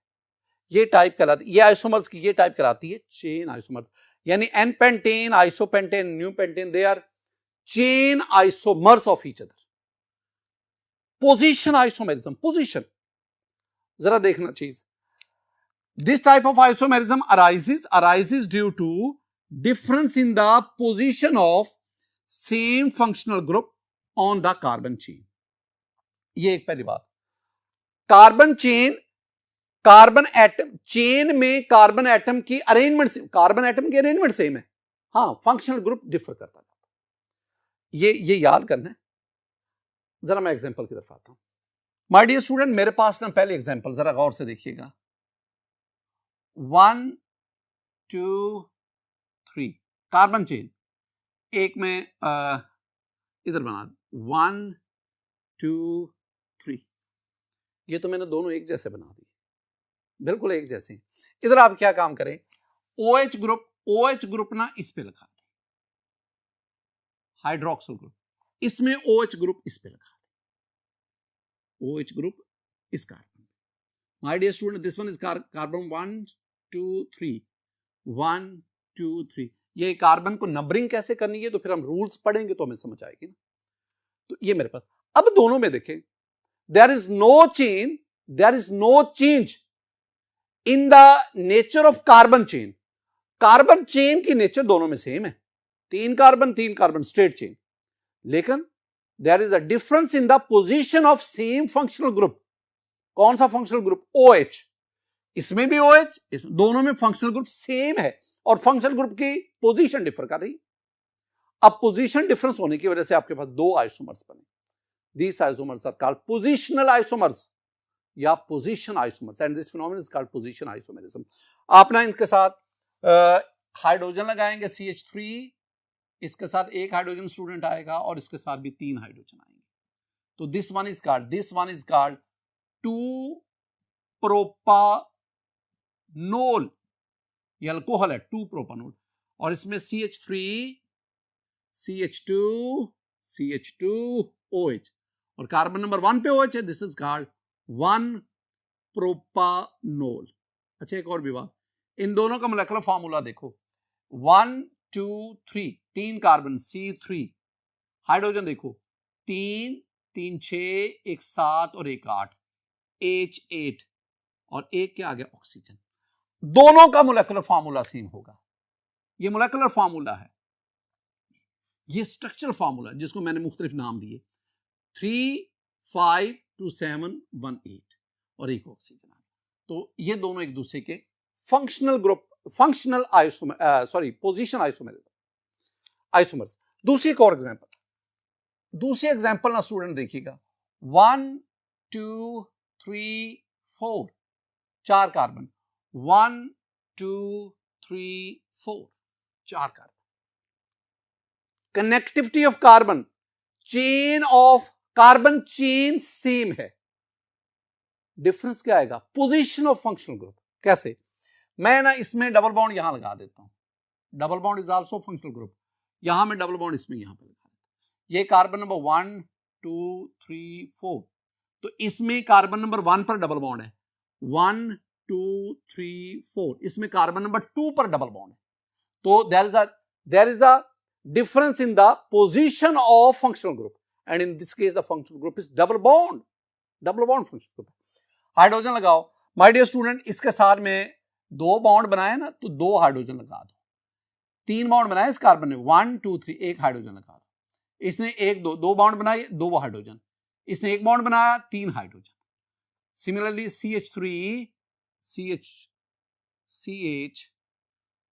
ये टाइप कहलाती, ये आइसोमर्स की ये टाइप कहलाती है चेन आइसोमर्स। यानी n pentane, isopentane, new pentane, they are chain isomers of each other. Position isomerism, position जरा देखना चीज। This type of isomerism arises due to difference in the position of same functional group on the carbon chain. ये एक पहली बात। Carbon chain, carbon atom chain में carbon atom की arrangement same, carbon atom की अरेंजमेंट सेम है, हाँ functional group differ करता है। ये याद करना है। जरा मैं एग्जांपल की तरफ आता हूं। माय डियर स्टूडेंट, मेरे पास ना पहले एग्जांपल जरा गौर से देखिएगा। 1 2 3 कार्बन चेन एक में इधर बना 1 2 3, ये तो मैंने दोनों एक जैसे बना दिए, बिल्कुल एक जैसे। इधर आप क्या काम करें, OH ग्रुप ना इस पे लिखा दे, हाइड्रोक्सिल ग्रुप, इसमें OH ग्रुप इस पे लिखा दे, OH ग्रुप इस carbon. My dear student, this one is carbon 1 2 3 1 2 3। ये कार्बन को नंबरिंग कैसे करनी है तो फिर हम रूल्स पढ़ेंगे तो हमें समझ आएगी ना। तो ये मेरे पास, अब दोनों में देखें, there is no change in the nature of carbon chain. Carbon chain की नेचर दोनों में सेम है, 3 कार्बन स्ट्रेट चेन, लेकिन there is a difference in the position of same functional group. कौन सा फंक्शनल ग्रुप? OH। इसमें भी OH, इसमें, दोनों में फंक्शनल ग्रुप सेम है और फंक्शनल ग्रुप की पोजीशन डिफर कर रही। अब पोजीशन डिफरेंस होने की वजह से आपके पास 2 आइसोमर्स बने। These isomers are called positional isomers या position isomers, and this phenomenon is called position isomerism। आप ना इनके साथ हाइड्रोजन लगाएंगे CH3, इसके साथ एक हाइड्रोजन स्टूडेंट आएगा और इसके साथ भी 3 हाइड्रोजन आएंगे। तो this one is called 2 propanol, ये अल्कोहल है 2 प्रोपानोल, और इसमें CH3 CH2 OH, और कार्बन नंबर 1 पे OH है, दिस इज कॉल्ड 1 प्रोपानोल। अच्छा, एक और भी बात, इन दोनों का मोलेकुलर फार्मूला देखो, 1 2 3, 3 कार्बन C3, हाइड्रोजन देखो 3 3 6, एक 7 और एक 8 H8, और एक क्या आ गया? ऑक्सीजन। दोनों का मोलेकुलर फार्मूला सेम होगा। ये मोलेकुलर फार्मूला है, ये स्ट्रक्चरल फार्मूला जिसको मैंने मुख्तलिफ नाम दिए, 3 5 2 7 1 8, और एक ऑक्सीजन आ गया। तो ये दोनों एक दूसरे के फंक्शनल ग्रुप, पोजीशन आइसोमर्स। दूसरी एक और एग्जांपल ना स्टूडेंट देखिएगा, 1 2 3 4, 4 carbon, 1 2 3 4, 4 carbon. Connectivity of carbon chain same है, डिफरेंस क्या आएगा? Position of functional group. कैसे? मैं ना इसमें डबल बॉन्ड यहां लगा देता हूं, double bond is also functional group, यहां मैं डबल बॉन्ड इसमें यहां पे लगा देता हूं। ये कार्बन नंबर 1 2 3 4, तो इसमें कार्बन नंबर 1 पर डबल बॉन्ड है, 1 2 3 4, इसमें कार्बन नंबर 2 पर डबल बॉन्ड है। तो there is a difference in the position of functional group, and in this case the functional group is double bond functional group। Hydrogen लगाओ, my dear student, इसके साथ में 2 bond बनाए ना, तो 2 हाइड्रोजन लगा दो। 3 बॉन्ड बनाए इस कार्बन ने, 1 2 3, एक हाइड्रोजन लगा दो। इसने 2 बॉन्ड बनाए, 2 हाइड्रोजन, इसने एक बॉन्ड बनाया, 3 हाइड्रोजन। सिमिलरली CH3 CH,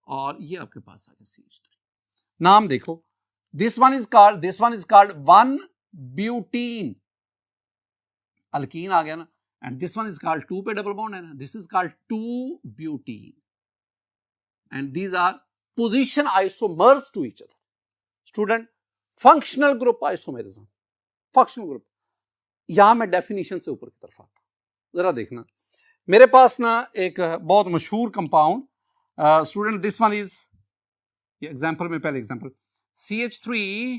और ये आपके पास आ गया CH3। नाम देखो, this one is called 1 butene, alkene आ गया ना, and this one is called 2 पे डबल बॉन्ड है ना, this is called 2 butene, and these are position isomers to each other. Student, functional group isomerism, functional group, यहां मैं definition से ऊपर की तरफ आता हूं, जरा देखना। मेरे पास ना एक बहुत मशहूर compound, student, this one is, example में पहले example, CH3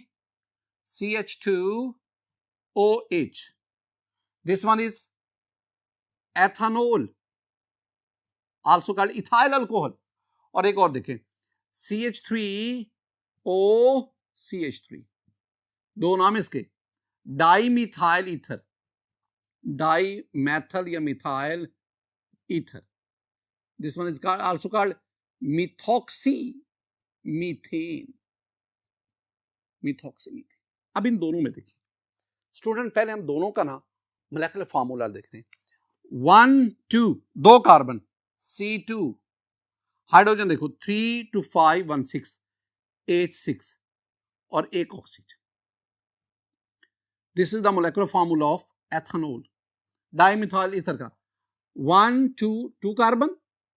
CH2 OH, this one is ethanol, also called ethyl alcohol, और एक और देखें CH3O CH3, दो नाम इसके, डाईमिथाइल ईथर, डाईमेथल या methyl ether, this one is also called methoxy methane. अब इन दोनों में देखिए स्टूडेंट, पहले हम दोनों का ना मोलेकुलर फार्मूला देखते हैं। 1 2, 2 कार्बन C2, हाइड्रोजन देखो 3 2 5 1 6 H6, और एक oxygen. This is the molecular formula of ethanol, dimethyl ether का। 1 2 कार्बन,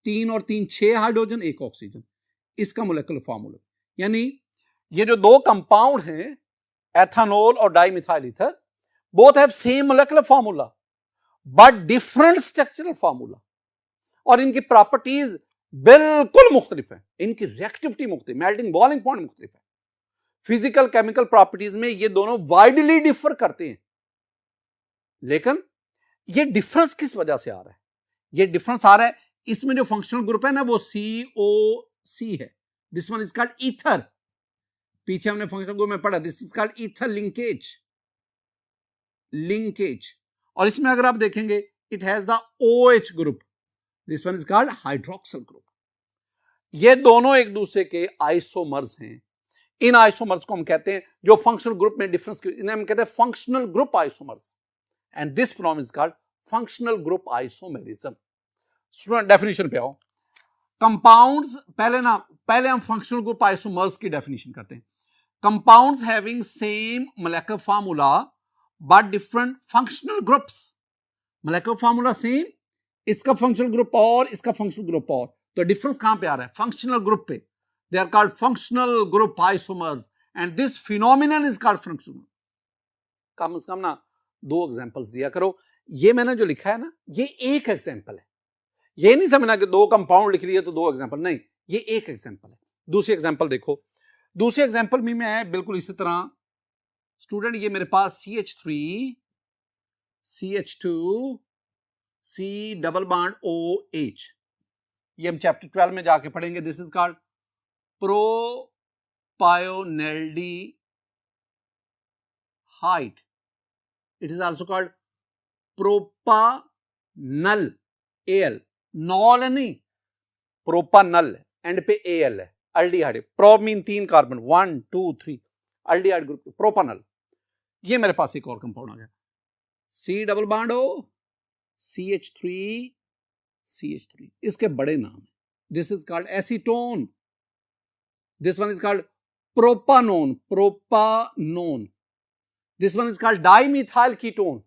3 और 3 6 हाइड्रोजन, एक ऑक्सीजन, इसका मोलेकुलर फार्मूला। यानी ये जो दो कंपाउंड हैं एथेनॉल और dimethyl ether, both have same molecular formula but different structural formula, और इनकी प्रॉपर्टीज बिल्कुल मुख्तलिफ है, इनकी रिएक्टिविटी मुख्तलिफ, मेल्टिंग बॉइलिंग पॉइंट मुख्तलिफ है, फिजिकल केमिकल प्रॉपर्टीज में ये दोनों वाइडली डिफर करते हैं। लेकिन ये डिफरेंस किस वजह से आ रहा है? ये डिफरेंस आ रहा है इसमें जो फंक्शनल ग्रुप है ना वो COC है, this one is called ether. पीछे हमने फंक्शनल ग्रुप में पढ़ा, this is called ether linkage, और इसमें अगर आप देखेंगे it has the OH group, this one is called hydroxyl group. ये दोनों एक दूसरे के आइसोमर्स हैं। इन आइसोमर्स को हम कहते हैं, जो फंक्शनल ग्रुप में डिफरेंस, इन्हें हम कहते हैं functional group isomers, and this phenomenon is called functional group isomerism. Student definition पे आओ। कंपाउंड्स, पहले हम फंक्शनल ग्रुप आइसोमर्स की डेफिनेशन करते हैं। Compounds having same molecular formula but different functional groups. Molecular formula same, इसका फंक्शनल ग्रुप और इसका फंक्शनल ग्रुप और, तो डिफरेंस कहां पे आ रहा है? फंक्शनल ग्रुप पे। They are called functional group isomers and this phenomenon is called functional. कम से कम ना 2 एग्जांपल्स दिया करो। ये मैंने जो लिखा है ना, ये एक एग्जांपल है। ये नहीं समझना कि 2 कंपाउंड लिख लिए तो 2 एग्जांपल, नहीं, ये एक एग्जांपल है। दूसरी एग्जांपल देखो। दूसरे एग्जांपल में मैं बिल्कुल इसी तरह, स्टूडेंट ये मेरे पास CH3 CH2 C double bond OH, ये हम चैप्टर 12 में जाके पढ़ेंगे। This is called propionaldehyde, it is also called propanal, AL, नॉल है नहीं, प्रोपानल, एंड पे AL है, aldehyde. Pro mean 3 carbon, 1 2 3, aldehyde group, propanal. ये मेरे पास एक और कंपाउंड आ गया, C double bond O CH3 CH3, इसके बड़े नाम है। This is called acetone, this one is called propanone, this one is called dimethyl ketone.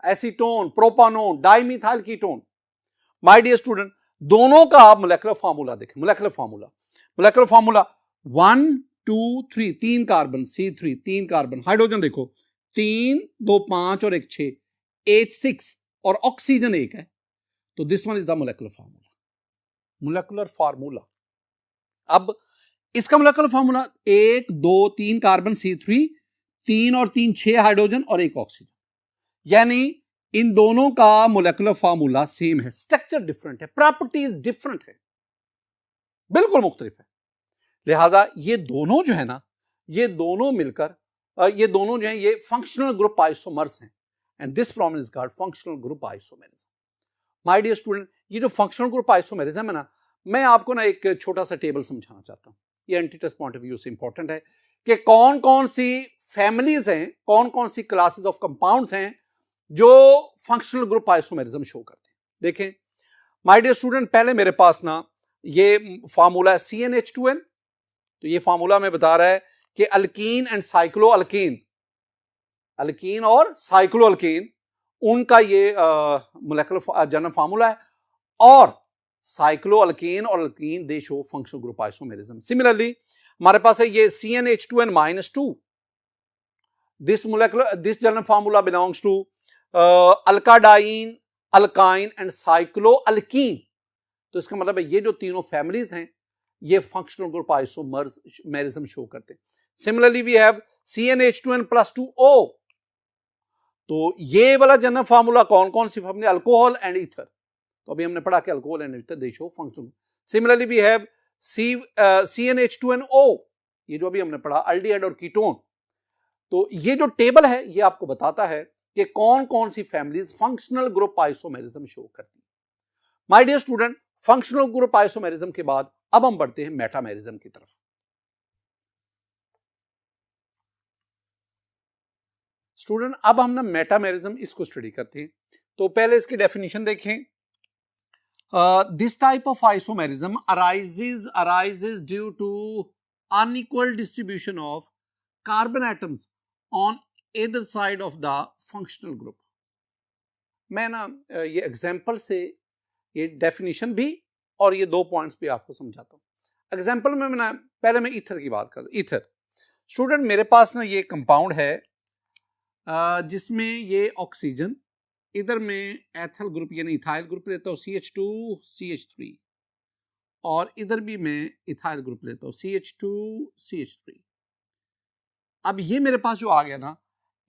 Acetone, propanone, dimethyl ketone. My dear student, दोनों का आप मोलेकुलर फार्मूला देखें। Molecular formula 1 2 3, 3 carbon, C3 3 carbon, hydrogen देखो 3 2 5 और 1 6, H6 और oxygen 1 है। तो this one is the molecular formula. अब इसका मोलेकुलर फार्मूला 1 2 3 कार्बन C3, 3 और 3 6 हाइड्रोजन और 1 ऑक्सीजन, यानी इन दोनों का मोलेकुलर फार्मूला सेम है, स्ट्रक्चर डिफरेंट है, प्रॉपर्टीज डिफरेंट है, बिल्कुल मुख्तलिफ है। लिहाजा ये दोनों जो है ना, ये दोनों मिलकर ये दोनों जो है ये फंक्शनल ग्रुप आइसोमर्स हैं, and this phenomenon is called functional group isomerism. My dear student, ये जो फंक्शनल ग्रुप आइसोमेरिज्म है ना, मैं आपको ना एक छोटा सा टेबल समझाना चाहता हूं। ये anti test point of view से इंपॉर्टेंट है कि कौन कौन सी फैमिलीज हैं, कौन कौन सी क्लासेस ऑफ कंपाउंड्स हैं जो फंक्शनल ग्रुप आइसोमेरिज्म शो करते हैं। देखें माय डियर स्टूडेंट, पहले मेरे पास ना ये फार्मूला है CnH2n। तो ये फार्मूला में बता रहा है कि अल्कीन एंड साइक्लोअल्कीन, अल्कीन और साइक्लोअल्कीन, उनका ये मोलेकुलर जनरल फार्मूला है, और साइक्लोअल्कीन और alkene they show functional group isomerism. Similarly हमारे पास है ये CnH2n-2, this general formula belongs to alkadiene, alkyne and cycloalkene. तो इसका मतलब है ये जो तीनों फैमिलीज हैं ये फंक्शनल ग्रुप आइसोमेरिज्म शो करते हैं। Similarly we have CnH2n+2O। तो ये वाला जनरल फार्मूला कौन कौन सी फैमिली? Alcohol and ether. तो अभी हमने पढ़ा कि alcohol and ether they show functional. Similarly we have CnH2nO, ये जो अभी हमने पढ़ा, अल्डिहाइड और कीटोन। तो ये जो टेबल है ये आपको बताता है कि कौन कौन सी families functional group isomerism show करती है। My dear student, functional group isomerism के बाद अब हम बढ़ते हैं मेटामेरिज्म की तरफ। स्टूडेंट अब हम ना मेटामेरिज्म इसको स्टडी करते हैं। तो पहले इसकी डेफिनेशन देखें। This type of isomerism arises due to unequal distribution of carbon atoms on either side of the functional group। मैं ना ये एग्जाम्पल से ये डेफिनेशन भी और ये 2 पॉइंट्स भी आपको समझाता हूं। एग्जाम्पल में पहले मैं ईथर की बात कर, ईथर स्टूडेंट मेरे पास ना ये कंपाउंड है जिसमें ये ऑक्सीजन, इधर में एथल ग्रुप यानी इथाइल ग्रुप लेता हूँ CH2CH3, और इधर भी मैं इथाइल ग्रुप लेता हूँ CH2CH3। अब ये मेरे पास जो आ गया ना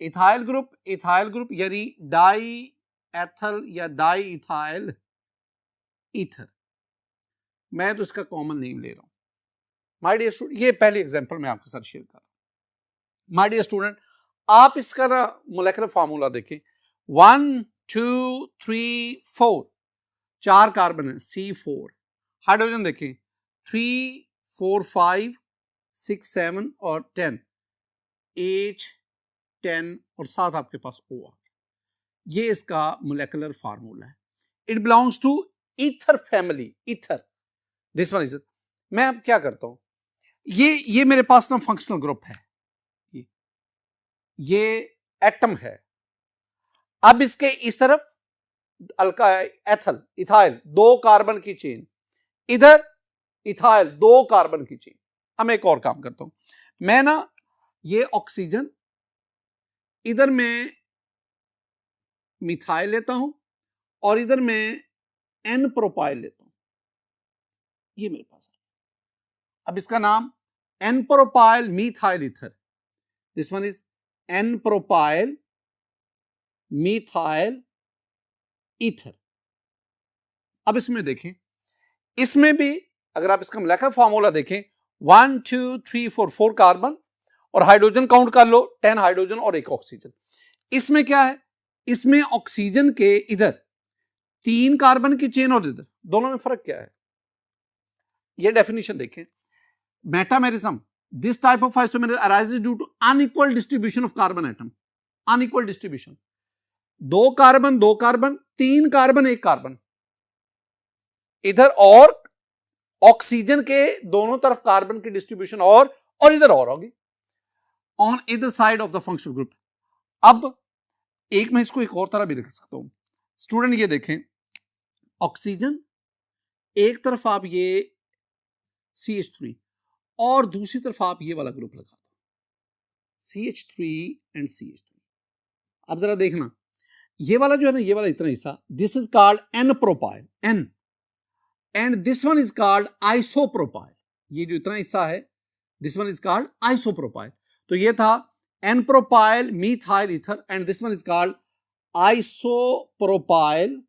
इथाइल ग्रुप यानी डाई एथल या डाई इथाइल ईथर, मैं तो इसका कॉमन नेम ले रहा हूं। माय डियर स्टूडेंट, ये पहली एग्जांपल मैं आपके साथ शेयर कर रहा हूं। माय डियर स्टूडेंट, आप इसका ना मोलेकुलर फार्मूला देखें, 1 2 3 4, 4 कार्बन है C4। हाइड्रोजन देखें 3 4 5 6 7 और 10 H10 और साथ आपके पास O आ गया। ये इसका मोलेकुलर फार्मूला है। It belongs to ether family, ether, this one is. मैं अब क्या करता हूं, ये मेरे पास ना फंक्शनल ग्रुप है, ये एटम है। अब इसके इस तरफ एथल इथाइल 2 कार्बन की चेन, इधर इथाइल 2 कार्बन की चेन। अब मैं एक और काम करता हूं, मैं ना ये ऑक्सीजन, इधर मैं मिथाइल लेता हूं और इधर मैं एन प्रोपाइल लेता हूं, ये मेरे पास है। अब इसका नाम n propyl methyl ether, this one is n propyl methyl ether. अब इसमें देखें, इसमें भी अगर आप इसका मोलेकुलर फार्मूला देखें 1 2 3 4, 4 कार्बन और हाइड्रोजन काउंट कर लो 10 हाइड्रोजन और 1 ऑक्सीजन। इसमें क्या है, इसमें ऑक्सीजन के इधर 3 कार्बन की चेन और इधर दोनों में फर्क क्या है, ये डेफिनेशन देखें। Metamerism, this type of isomerism arises due to unequal distribution of carbon atom, unequal distribution, 2 carbon 2 carbon, 3 carbon 1 carbon इधर, और ऑक्सीजन के दोनों तरफ कार्बन की डिस्ट्रीब्यूशन और इधर और होगी ऑन इधर side of the functional group. अब एक मैं इसको एक और तरह भी लिख सकता हूं स्टूडेंट, ये देखें ऑक्सीजन एक तरफ आप ये CH3 और दूसरी तरफ आप ये वाला ग्रुप लगा दो CH3 एंड CH3। अब जरा देखना ये वाला जो है ना, ये वाला इतना हिस्सा, this is called n propyl, n, and this one is called isopropyl. ये जो इतना हिस्सा है this one is called isopropyl. तो ये था n propyl methyl ether and this one is called isopropyl,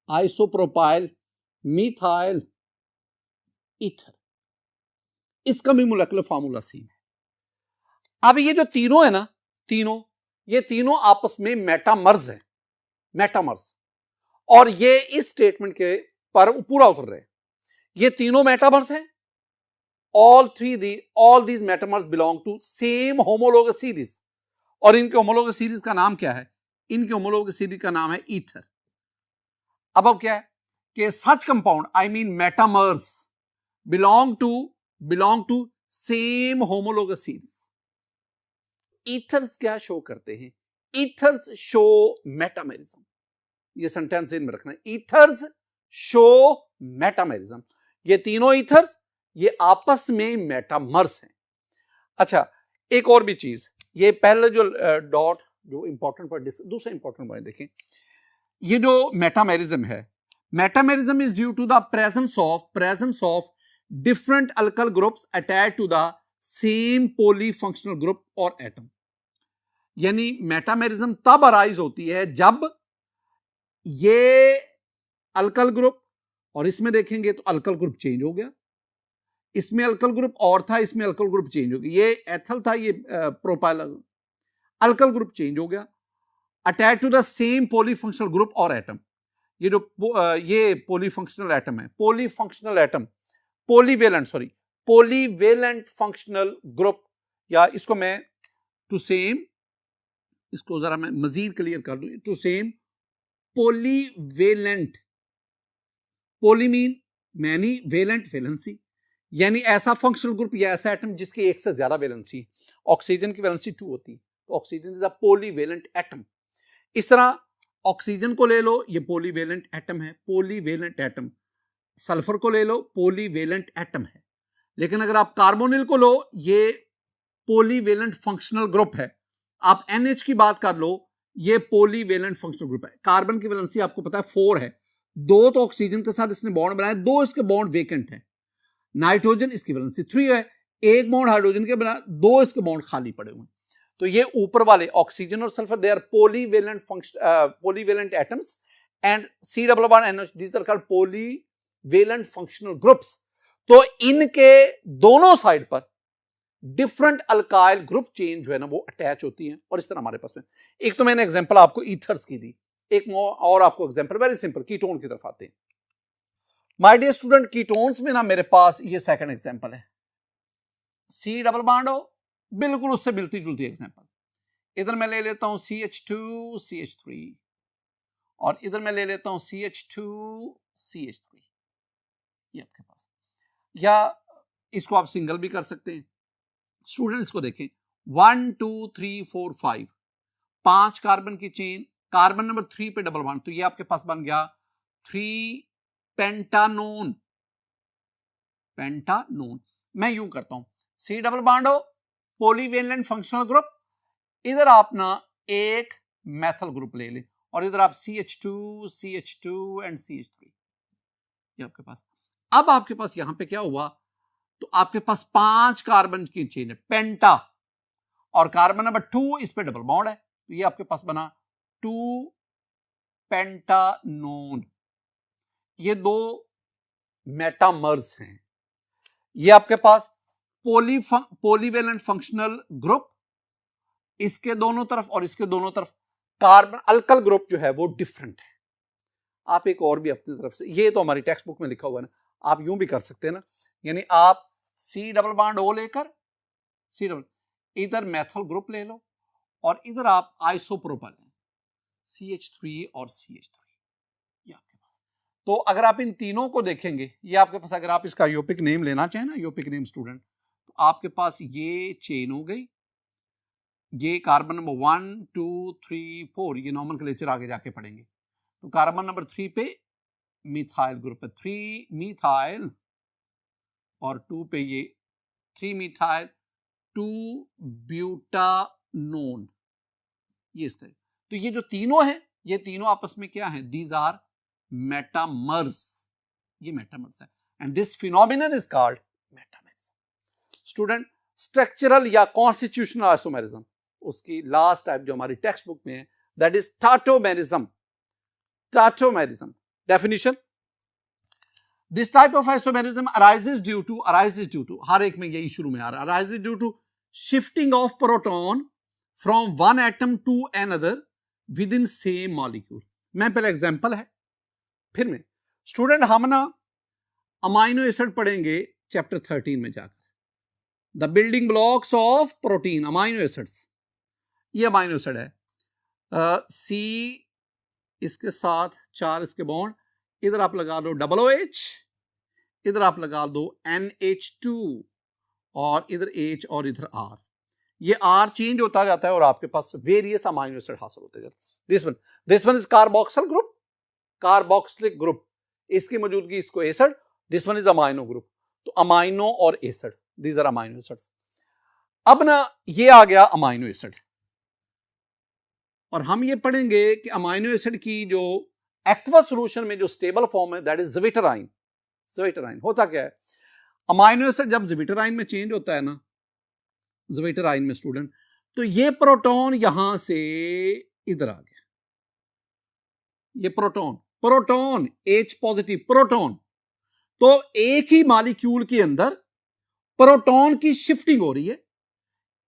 isopropyl methyl ether. इसका भी मोलेकुलर फार्मूला सेम है। अब ये जो तीनों है ना, ये तीनों आपस में मेटामर्स है, मेटामर्स, और ये इस स्टेटमेंट के पर पूरा उतर रहे हैं। ये तीनों मेटामर्स हैं, all these metamers belong to same homologous series, और इनके होमोलोगस सीरीज का नाम क्या है, इनके होमोलोगस सीरीज का नाम है ईथर। अब क्या है कि such compound, I mean metamers, belong to same homologous series। Ethers क्या शो करते हैं, ईथर्स शो मेटामेरिज्म। ये सेंटेंस में रखना है, ईथर्स शो मेटामेरिज्म। ये तीनों ईथर्स ये आपस में मेटामर्स हैं। अच्छा, एक और भी चीज, ये पहले जो डॉट जो इंपॉर्टेंट पॉइंट, दूसरा इंपॉर्टेंट पॉइंट देखें, ये जो मेटामेरिज्म है, metamerism is due to the presence of different alkyl groups attached to the same polyfunctional group or atom. यानी मेटामेरिज्म तब अराइज होती है जब ये अल्काइल ग्रुप, और इसमें देखेंगे तो अल्काइल ग्रुप चेंज हो गया, इसमें अल्काइल ग्रुप और था, इसमें अल्काइल ग्रुप चेंज हो गया, ये एथल था, ये प्रोपाइल, अल्काइल ग्रुप चेंज हो गया, attach to the same polyfunctional group or atom. ये जो ये पॉलीफंक्शनल एटम है, polyfunctional atom, polyvalent functional group, या इसको मैं टू सेम, इसको जरा मैं मजीद क्लियर कर दूं, to same polyvalent, poly mean many, valent valency, यानी ऐसा फंक्शनल ग्रुप या ऐसा एटम जिसकी एक से ज्यादा वैलेंसी। ऑक्सीजन की वैलेंसी 2 होती है, तो oxygen is a polyvalent atom. इस तरह ऑक्सीजन को ले लो, ये पॉलीवेलेंट एटम है, पॉलीवेलेंट एटम, सल्फर को ले लो, पॉलीवेलेंट एटम है। लेकिन अगर आप कार्बोनिल को लो, ये पॉलीवेलेंट फंक्शनल ग्रुप है। आप NH की बात कर लो, ये पॉलीवेलेंट फंक्शनल ग्रुप है। कार्बन की वैलेंसी आपको पता है 4 है, 2 तो ऑक्सीजन के साथ इसने बॉन्ड बनाए, 2 इसके बॉन्ड वेकेंट है। नाइट्रोजन इसकी वैलेंसी 3 है, 1 बॉन्ड हाइड्रोजन के बना, 2 इसके बॉन्ड खाली पड़े हुए हैं। तो ये ऊपर वाले ऑक्सीजन और sulphur, they are polyvalent polyvalent atoms, and C double bond NH, these are called polyvalent functional groups. तो इनके दोनों साइड पर डिफरेंट अल्काइल ग्रुप चेन जो है ना वो अटैच होती हैं। और इस तरह हमारे पास में एक तो मैंने एग्जांपल आपको ईथर्स की दी, एक और आपको एग्जांपल वेरी सिंपल कीटोन की तरफ आते हैं। माय डियर स्टूडेंट, कीटोन्स में ना मेरे पास ये सेकंड एग्जांपल है, C डबल बॉन्ड हो, बिल्कुल उससे मिलती जुलती एग्जांपल। इधर मैं ले लेता हूं CH2 CH3, और इधर मैं ले लेता हूं CH2 CH3, ये आपके पास, या इसको आप सिंगल भी कर सकते हैं। स्टूडेंट्स को देखें, 1 2 3 4 5, 5 कार्बन की चेन, कार्बन नंबर 3 पे डबल बॉन्ड, तो ये आपके पास बन गया 3 पेंटानोन। पेंटानोन मैं यूं करता हूं, C डबल बॉन्ड हो, पॉलीवेलेंट फंक्शनल ग्रुप, इधर आप ना एक मेथल ग्रुप ले लें, और इधर आप CH2 CH2 एंड CH3, ये आपके पास। अब आपके पास यहां पे क्या हुआ, तो आपके पास 5 कार्बन की चेन है, पेंटा, और कार्बन नंबर 2 इस पे डबल बॉन्ड है, तो ये आपके पास बना 2 पेंटानोन। ये 2 मेटामर्स हैं। ये आपके पास पॉलीवेलेंट फंक्शनल ग्रुप, इसके दोनों तरफ और इसके दोनों तरफ कार्बन अल्कल ग्रुप जो है वो डिफरेंट है। आप एक और भी अपनी तरफ से, ये तो हमारी टेक्स्ट बुक में लिखा हुआ है ना, आप यूं भी कर सकते हैं ना, यानी आप C डबल बॉन्ड O लेकर C डबल, इधर मेथल ग्रुप ले लो, और इधर आप आइसोप्रोपल CH3 और CH3, ये आपके पास। तो अगर आप इन तीनों को देखेंगे, ये आपके पास, अगर आप इसका यूपिक नेम लेना चाहें ना, यूपिक नेम स्टूडेंट, तो आपके पास ये चेन हो गई, ये कार्बन नंबर 1 2 3 4, ये नॉमेनक्लेचर आगे जाके पढ़ेंगे। तो कार्बन नंबर 3 पे मिथाइल ग्रुप है, 3 मिथाइल, और 2 पे ये 3 मिथाइल 2 ब्यूटानोन, ये इसका। तो ये जो तीनों है, ये तीनों आपस में क्या है, दीज आर मेटामर्स, ये मेटामर्स है, and this phenomenon is called metamers. Student, structural या कॉन्स्टिट्यूशनल आइसोमेरिज्म, उसकी लास्ट टाइप जो हमारी टेक्स्ट बुक में है, that is tautomerism. Tautomerism definition, this type of isomerism arises due to, हर एक में यही शुरू में आ रहा है, arises due to shifting of proton from one atom to another within same molecule। मैं पहले एग्जांपल है, फिर मैं स्टूडेंट, हम ना अमाइनो एसिड पढ़ेंगे चैप्टर 13 में जाकर, the building blocks of protein, amino acids. ये अमाइनो एसिड है, C इसके साथ 4 इसके बॉन्ड, इधर आप लगा दो OH, इधर आप लगा दो NH2, और इधर H और इधर R, ये R चेंज होता जाता है और आपके पास वेरियस अमाइनो एसिड हासिल होते जाते हैं। This one is carboxyl group, carboxylic group, इसकी मौजूदगी इसको acid, this one is amino group. तो अमाइनो और acid, these are amino acids. अब ना ये आ गया अमाइनो एसिड, और हम ये पढ़ेंगे कि अमाइनो एसिड की जो एक्वा सॉल्यूशन में जो स्टेबल फॉर्म है, दैट इज ज़्विटराइन। ज़्विटराइन होता क्या है, अमाइनो एसिड जब ज़्विटराइन में चेंज होता है ना, ज़्विटराइन में स्टूडेंट, तो ये प्रोटॉन यहां से इधर आ गया, ये प्रोटॉन H पॉजिटिव प्रोटॉन। तो एक ही मॉलिक्यूल के अंदर प्रोटॉन की शिफ्टिंग हो रही है,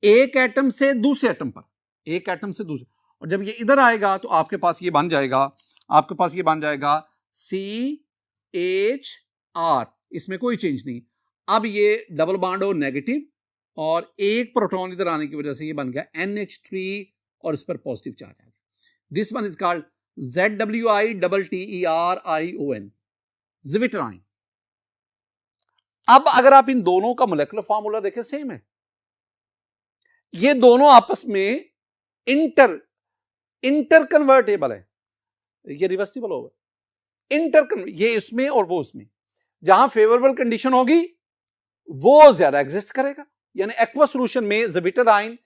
एक एटम से दूसरे एटम पर, एक एटम से दूसरे, और जब ये इधर आएगा तो आपके पास ये बन जाएगा, आपके पास ये बन जाएगा CHR, इसमें कोई चेंज नहीं। अब ये डबल बॉन्ड हो नेगेटिव, और एक प्रोटॉन इधर आने की वजह से ये बन गया NH3, और इस पर पॉजिटिव चार्ज आ गया। This one is called ZWITTERION, ज़्विटराइन। अब अगर आप इन दोनों का मोलेकुलर फार्मूला देखें, सेम है, ये दोनों आपस में इंटर कन्वर्टेबल है, ये रिवर्सिबल होगा, ये इसमें और वो उसमें। जहां फेवरेबल कंडीशन होगी वो ज्यादा एग्जिस्ट करेगा, यानी एक्वा सॉल्यूशन में ज़विटराइन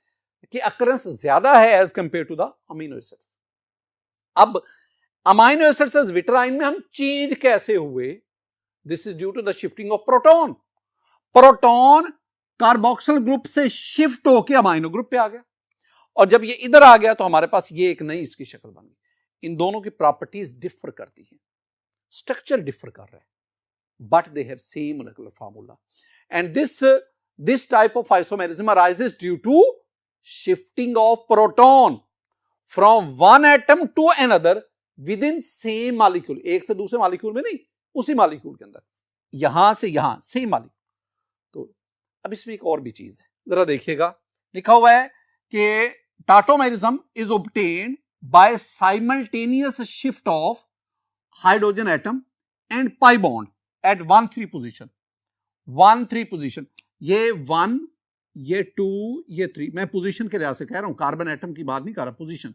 की अकरेंस ज्यादा है as compared to the amino acids. अब अमीनो एसिड से ज़विटराइन में हम चेंज कैसे हुए? This is due to the shifting of proton. Proton carboxyl group से शिफ्ट होकर अमीनो ग्रुप पे आ गया, और जब ये इधर आ गया तो हमारे पास ये एक नई इसकी शक्ल बन गई। इन दोनों की प्रॉपर्टीज डिफर करती हैं, स्ट्रक्चर डिफर कर रहा है, but they have same molecular formula, and this type of isomerism arises due to shifting of proton from one atom to another within same molecule, एक से दूसरे मॉलिक्यूल में नहीं, उसी मॉलिक्यूल के अंदर, यहां से यहां सेम मॉलिक्यूल। तो अब इसमें एक और भी चीज है, जरा देखिएगा, लिखा हुआ है कि tautomerism is obtained by simultaneous shift of hydrogen atom and pi bond at 1,3 position. 1,3 position, ये 1, ये 2, ये 3, मैं पोजीशन के लिहाज से कह रहा हूं, कार्बन एटम की बात नहीं कर रहा, पोजीशन।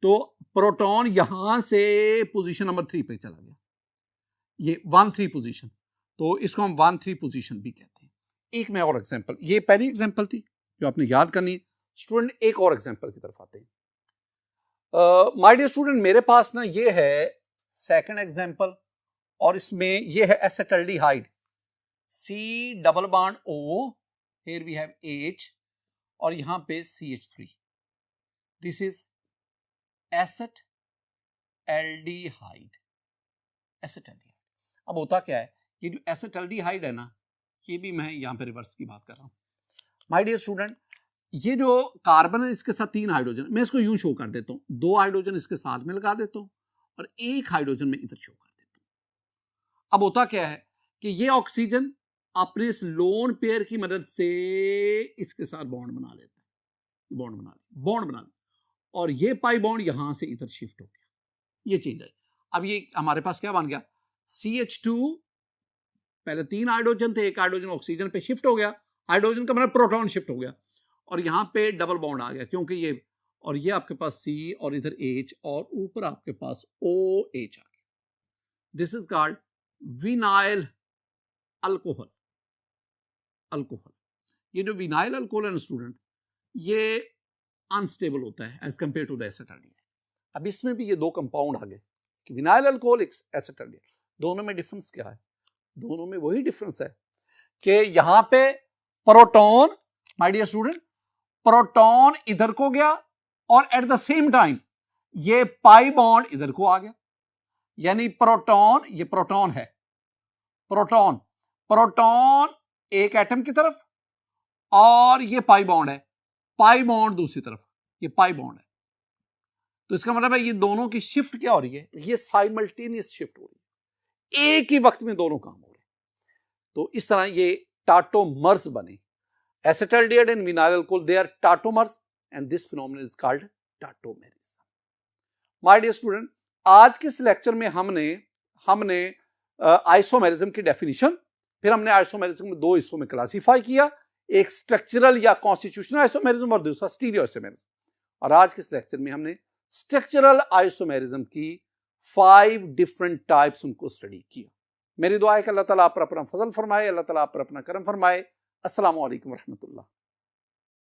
तो प्रोटॉन यहां से पोजीशन नंबर 3 पे चला गया, ये 1,3 पोजीशन, तो इसको हम 1,3 पोजीशन भी कहते हैं। एक मैं और एग्जांपल, ये पहली एग्जांपल थी जो आपने याद करनी। स्टूडेंट एक और एग्जांपल की तरफ आते हैं। माय डियर स्टूडेंट, मेरे पास ना ये है सेकंड एग्जांपल, और इसमें ये है acetaldehyde, C double bond O, here we have H, और यहां पे CH3, दिस इज एसेटल्डिहाइड। एसेटल्डिहाइड, अब होता क्या है, ये जो एसेटल्डिहाइड है ना, ये भी मैं यहां पे रिवर्स की बात कर रहा हूं। माय डियर स्टूडेंट, ये जो कार्बन है इसके साथ 3 हाइड्रोजन, मैं इसको यूं शो कर देता हूं, 2 हाइड्रोजन इसके साथ में लगा देता हूं और 1 हाइड्रोजन में इधर शो कर देता हूं। अब होता क्या है कि ये ऑक्सीजन अपने इस लोन पेयर की मदद से इसके साथ बॉन्ड बना लेता है, बॉन्ड बना ले, और ये पाई बॉन्ड यहां से इधर शिफ्ट हो गया, ये चेंज है। अब ये हमारे पास क्या बन गया, CH2, पहले 3 हाइड्रोजन थे, 1 हाइड्रोजन ऑक्सीजन पे शिफ्ट हो गया, हाइड्रोजन का मतलब प्रोटॉन शिफ्ट हो गया, और यहां पे डबल बॉन्ड आ गया, क्योंकि ये, और ये आपके पास C और इधर H, और ऊपर आपके पास OH आ गया। This is called vinyl alcohol. ये जो विनाइल अल्कोहल है स्टूडेंट, ये अनस्टेबल होता है एज कंपेयर टू द एसेटल्डिहाइड। अब इसमें भी ये 2 कंपाउंड आ गए, विनाइल अल्कोहल, एसेटल्डिहाइड, दोनों में डिफरेंस क्या है? दोनों में वही डिफरेंस है कि यहां पे proton, my dear student, proton इधर को गया, और एट द सेम टाइम ये पाई बॉन्ड इधर को आ गया, यानी प्रोटॉन, ये प्रोटॉन है, प्रोटॉन एक एटम की तरफ, और ये पाई बॉन्ड है, पाई बॉन्ड दूसरी तरफ, ये पाई बॉन्ड है। तो इसका मतलब है ये दोनों की शिफ्ट क्या हो रही है, ये साइमल्टेनियस शिफ्ट हो रही है, एक ही वक्त में दोनों काम हो रहे हैं। तो इस तरह ये टाटोमर्स बने, acetaldehyde and vinyl alcohol, they are tautomers, and this phenomenon is called tautomerism. My dear student, आज के इस लेक्चर में हमने आइसोमेरिज्म की डेफिनेशन, फिर हमने आइसोमेरिज्म को 2 हिस्सों में क्लासिफाई किया, एक स्ट्रक्चरल या कॉन्स्टिट्यूशनल आइसोमेरिज्म और दूसरा स्टीरियो आइसोमेरिज्म। और आज के इस लेक्चर में हमने स्ट्रक्चरल आइसोमेरिज्म की 5 डिफरेंट टाइप्स उनको स्टडी किया। मेरी दुआ है कि अल्लाह ताला आप पर अपना फजल फरमाए, अल्लाह ताला आप पर अपना करम फरमाए। अस्सलामु अलैकुम रहमतुल्लाह।